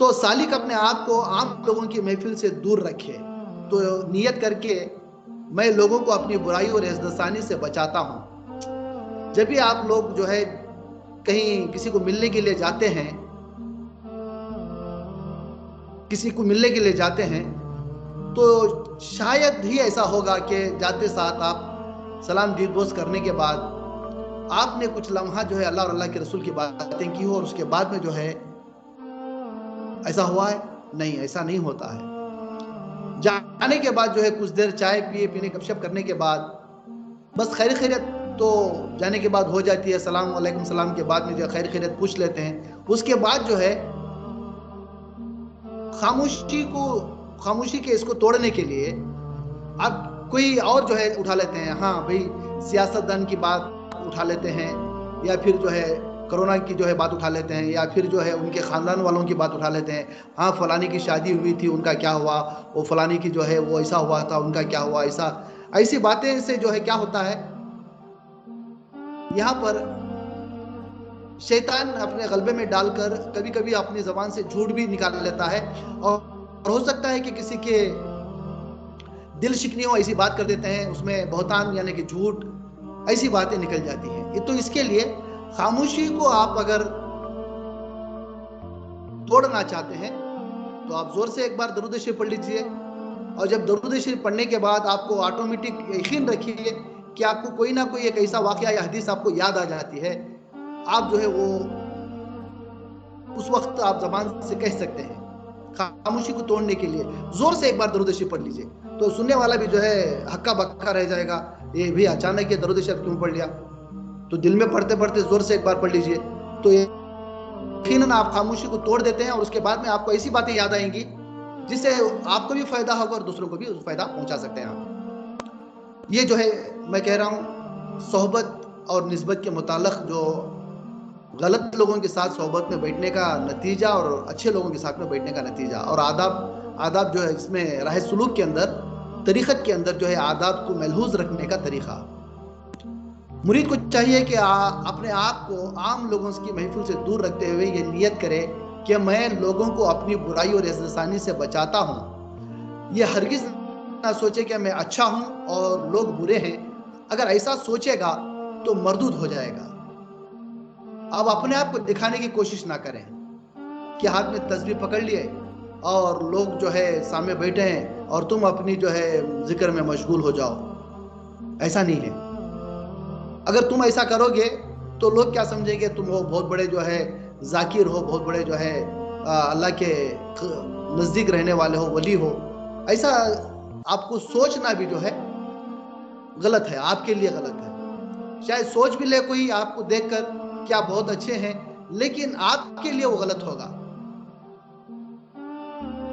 تو سالک اپنے آپ کو عام لوگوں کی محفل سے دور رکھے، تو نیت کر کے میں لوگوں کو اپنی برائی اور عزت سے بچاتا ہوں۔ جب بھی آپ لوگ جو ہے کہیں کسی کو ملنے کے لیے جاتے ہیں، تو شاید ہی ایسا ہوگا کہ جاتے ساتھ آپ سلام دید بوس کرنے کے بعد آپ نے کچھ لمحہ جو ہے اللہ اور اللہ کے رسول کی باتیں کی ہو، اور اس کے بعد میں جو ہے ایسا ہوا ہے؟ نہیں، ایسا نہیں ہوتا ہے۔ جانے کے بعد جو ہے کچھ دیر چائے پینے گپ شپ کرنے کے بعد بس خیر خیریت تو جانے کے بعد ہو جاتی ہے، السلام علیکم سلام کے بعد میں جو خیر خیریت پوچھ لیتے ہیں۔ اس کے بعد جو ہے خاموشی کے اس کو توڑنے کے لیے اب کوئی اور جو ہے اٹھا لیتے ہیں، ہاں بھئی سیاست دان کی بات اٹھا لیتے ہیں، یا پھر جو ہے کرونا کی جو ہے بات اٹھا لیتے ہیں، یا پھر جو ہے ان کے خاندان والوں کی بات اٹھا لیتے ہیں، ہاں فلانی کی شادی ہوئی تھی ان کا کیا ہوا، وہ فلانی کی جو ہے وہ ایسا ہوا تھا ان کا کیا ہوا، ایسی باتیں سے جو ہے کیا ہوتا ہے، یہاں پر شیطان اپنے غلبے میں ڈال کر کبھی کبھی اپنی زبان سے جھوٹ بھی نکال لیتا ہے، اور ہو سکتا ہے کہ کسی کے دل شکنی ہو، ایسی بات کر دیتے ہیں، اس میں بہتان یعنی کہ جھوٹ، ایسی باتیں نکل جاتی ہیں۔ تو اس کے لیے خاموشی کو آپ اگر توڑنا چاہتے ہیں تو آپ زور سے ایک بار درود شریف پڑھ لیجئے، اور جب درود شریف پڑھنے کے بعد آپ کو آٹومیٹک یقین رکھیے کہ آپ کو کوئی نہ کوئی ایک ایسا واقعہ یا حدیث آپ کو یاد آ جاتی ہے، آپ جو ہے وہ اس وقت آپ زبان سے کہہ سکتے ہیں۔ خاموشی کو توڑنے کے لیے زور سے ایک بار درود شریف پڑھ لیجئے، تو سننے والا بھی جو ہے ہکا بکا رہ جائے گا، یہ بھی اچانک یہ درود شریف کیوں پڑھ لیا؟ تو دل میں پڑھتے پڑھتے زور سے ایک بار پڑھ لیجئے، تو یقیناً آپ خاموشی کو توڑ دیتے ہیں، اور اس کے بعد میں آپ کو ایسی باتیں یاد آئیں گی جس سے آپ کو بھی فائدہ ہوگا اور دوسروں کو بھی فائدہ پہنچا سکتے ہیں آپ۔ یہ جو ہے میں کہہ رہا ہوں صحبت اور نسبت کے متعلق جو غلط لوگوں کے ساتھ صحبت میں بیٹھنے کا نتیجہ اور اچھے لوگوں کے ساتھ میں بیٹھنے کا نتیجہ، اور آداب جو ہے اس میں راہ سلوک کے اندر، طریقت کے اندر جو ہے آداب کو ملحوظ رکھنے کا طریقہ۔ مرید کو چاہیے کہ اپنے آپ کو عام لوگوں کی محفل سے دور رکھتے ہوئے یہ نیت کرے کہ میں لوگوں کو اپنی برائی اور عزت ثانی سے بچاتا ہوں۔ یہ ہرگز نہ سوچے کہ میں اچھا ہوں اور لوگ برے ہیں۔ اگر ایسا سوچے گا تو مردود ہو جائے گا۔ اب اپنے آپ کو دکھانے کی کوشش نہ کریں کہ ہاتھ میں تسبیح پکڑ لیے اور لوگ جو ہے سامنے بیٹھے ہیں اور تم اپنی جو ہے ذکر میں مشغول ہو جاؤ۔ ایسا نہیں ہے۔ اگر تم ایسا کرو گے تو لوگ کیا سمجھیں گے؟ تم ہو بہت بڑے جو ہے ذاکر ہو، بہت بڑے جو ہے اللہ کے نزدیک رہنے والے ہو، ولی ہو۔ ایسا آپ کو سوچنا بھی جو ہے غلط ہے، آپ کے لیے غلط ہے۔ شاید سوچ بھی لے کوئی آپ کو دیکھ کر کہ آپ بہت اچھے ہیں، لیکن آپ کے لیے وہ غلط ہوگا۔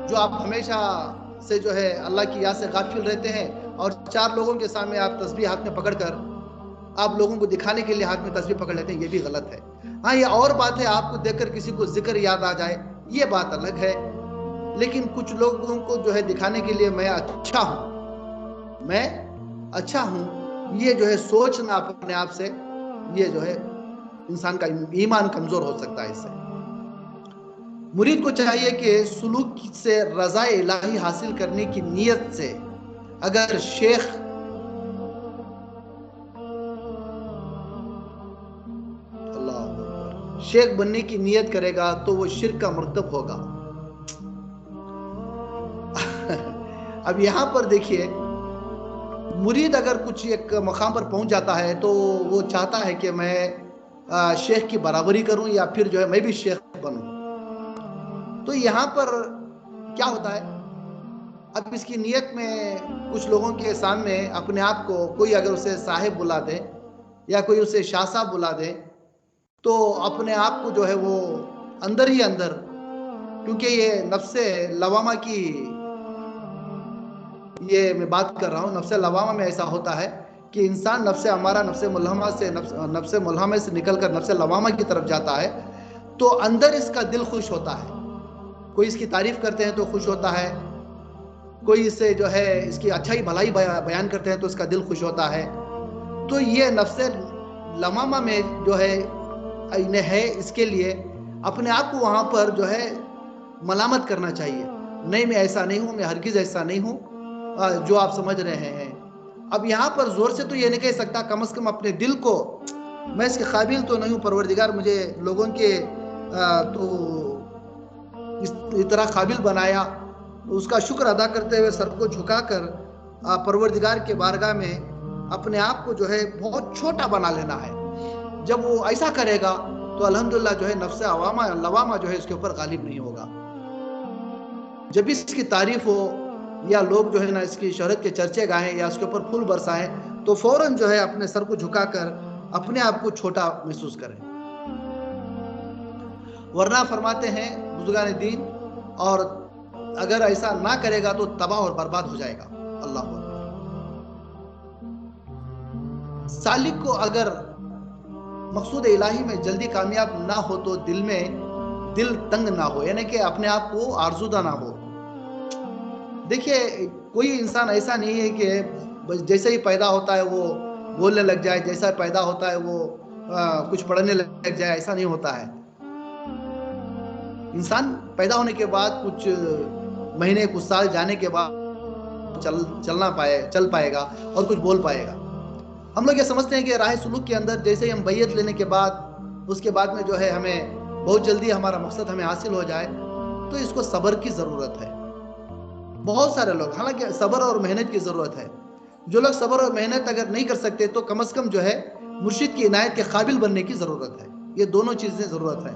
جو آپ ہمیشہ سے جو ہے اللہ کی یاد سے غافل رہتے ہیں، اور چار لوگوں کے سامنے آپ تسبیح ہاتھ میں پکڑ کر آپ لوگوں کو دکھانے کے لیے ہاتھ میں تسبیح پکڑ لیتے ہیں، یہ بھی غلط ہے۔ ہاں یہ اور بات ہے آپ کو دیکھ کر کسی کو ذکر یاد آ جائے، یہ بات الگ ہے، لیکن کچھ لوگوں کو جو ہے دکھانے کے لیے میں اچھا ہوں، یہ جو ہے سوچنا اپنے آپ سے، یہ جو ہے انسان کا ایمان کمزور ہو سکتا ہے اس سے۔ مرید کو چاہیے کہ سلوک سے رضا الہی حاصل کرنے کی نیت سے اگر شیخ بننے کی نیت کرے گا تو وہ شرک کا مرتکب ہوگا۔ اب یہاں پر دیکھیے، مرید اگر کچھ ایک مقام پر پہنچ جاتا ہے تو وہ چاہتا ہے کہ میں شیخ کی برابری کروں، یا پھر جو ہے میں بھی شیخ بنوں۔ تو یہاں پر کیا ہوتا ہے، اب اس کی نیت میں کچھ لوگوں کے سامنے اپنے آپ کو کوئی اگر اسے صاحب بلا دے یا کوئی اسے شاہ صاحب بلا دے، تو اپنے آپ کو جو ہے وہ اندر ہی اندر، کیونکہ یہ نفس لوامہ کی یہ میں بات کر رہا ہوں، نفس لوامہ میں ایسا ہوتا ہے کہ انسان نفس امارہ، نفس ملہمہ سے نکل کر نفس لوامہ کی طرف جاتا ہے، تو اندر اس کا دل خوش ہوتا ہے۔ کوئی اس کی تعریف کرتے ہیں تو خوش ہوتا ہے، کوئی اس سے جو ہے اس کی اچھائی بھلائی بیان کرتے ہیں تو اس کا دل خوش ہوتا ہے۔ تو یہ نفس لوامہ میں جو ہے اس کے لیے اپنے آپ کو وہاں پر جو ہے ملامت کرنا چاہیے، نہیں میں ایسا نہیں ہوں، میں ہرگز ایسا نہیں ہوں جو آپ سمجھ رہے ہیں۔ اب یہاں پر زور سے تو یہ نہیں کہہ سکتا، کم از کم اپنے دل کو میں اس کے قابل تو نہیں ہوں، پروردگار مجھے لوگوں کے تو اس طرح قابل بنایا، اس کا شکر ادا کرتے ہوئے سر کو جھکا کر پروردگار کے بارگاہ میں اپنے آپ کو جو ہے بہت چھوٹا بنا لینا ہے۔ جب وہ ایسا کرے گا تو الحمدللہ جو ہے نفس لوامہ جو ہے اس کے اوپر غالب نہیں ہوگا۔ جب اس کی تعریف ہو یا لوگ جو ہے نا اس کی شہرت کے چرچے گائیں یا اس کے اوپر پھول برسائیں تو فوراً جو ہے اپنے سر کو جھکا کر اپنے آپ کو چھوٹا محسوس کریں، ورنہ فرماتے ہیں بزرگان دین، اور اگر ایسا نہ کرے گا تو تباہ اور برباد ہو جائے گا۔ اللہ اکبر۔ سالک کو اگر مقصود الہی میں جلدی کامیاب نہ ہو تو دل تنگ نہ ہو، یعنی کہ اپنے آپ کو آرزودہ نہ ہو۔ دیکھیے کوئی انسان ایسا نہیں ہے کہ جیسے ہی پیدا ہوتا ہے وہ بولنے لگ جائے، جیسا پیدا ہوتا ہے وہ کچھ پڑھنے لگ جائے، ایسا نہیں ہوتا ہے۔ انسان پیدا ہونے کے بعد کچھ مہینے کچھ سال جانے کے بعد چل پائے گا اور کچھ بول پائے گا۔ ہم لوگ یہ سمجھتے ہیں کہ راہ سلوک کے اندر جیسے ہی ہم بیعت لینے کے بعد اس کے بعد میں جو ہے ہمیں بہت جلدی ہمارا مقصد ہمیں حاصل ہو جائے، تو اس کو صبر کی ضرورت ہے۔ بہت سارے لوگ، حالانکہ صبر اور محنت کی ضرورت ہے، جو لوگ صبر اور محنت اگر نہیں کر سکتے تو کم از کم جو ہے مرشد کی عنایت کے قابل بننے کی ضرورت ہے۔ یہ دونوں چیزیں ضرورت ہے۔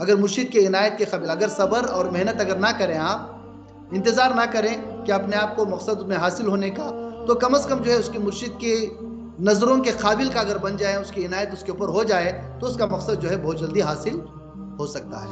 اگر مرشد کے عنایت کے قابل، اگر صبر اور محنت اگر نہ کریں، آپ انتظار نہ کریں کہ اپنے آپ کو مقصد میں حاصل ہونے کا، تو کم از کم جو ہے اس کی مرشد کی نظروں کے قابل کا اگر بن جائے، اس کی عنایت اس کے اوپر ہو جائے تو اس کا مقصد جو ہے بہت جلدی حاصل ہو سکتا ہے۔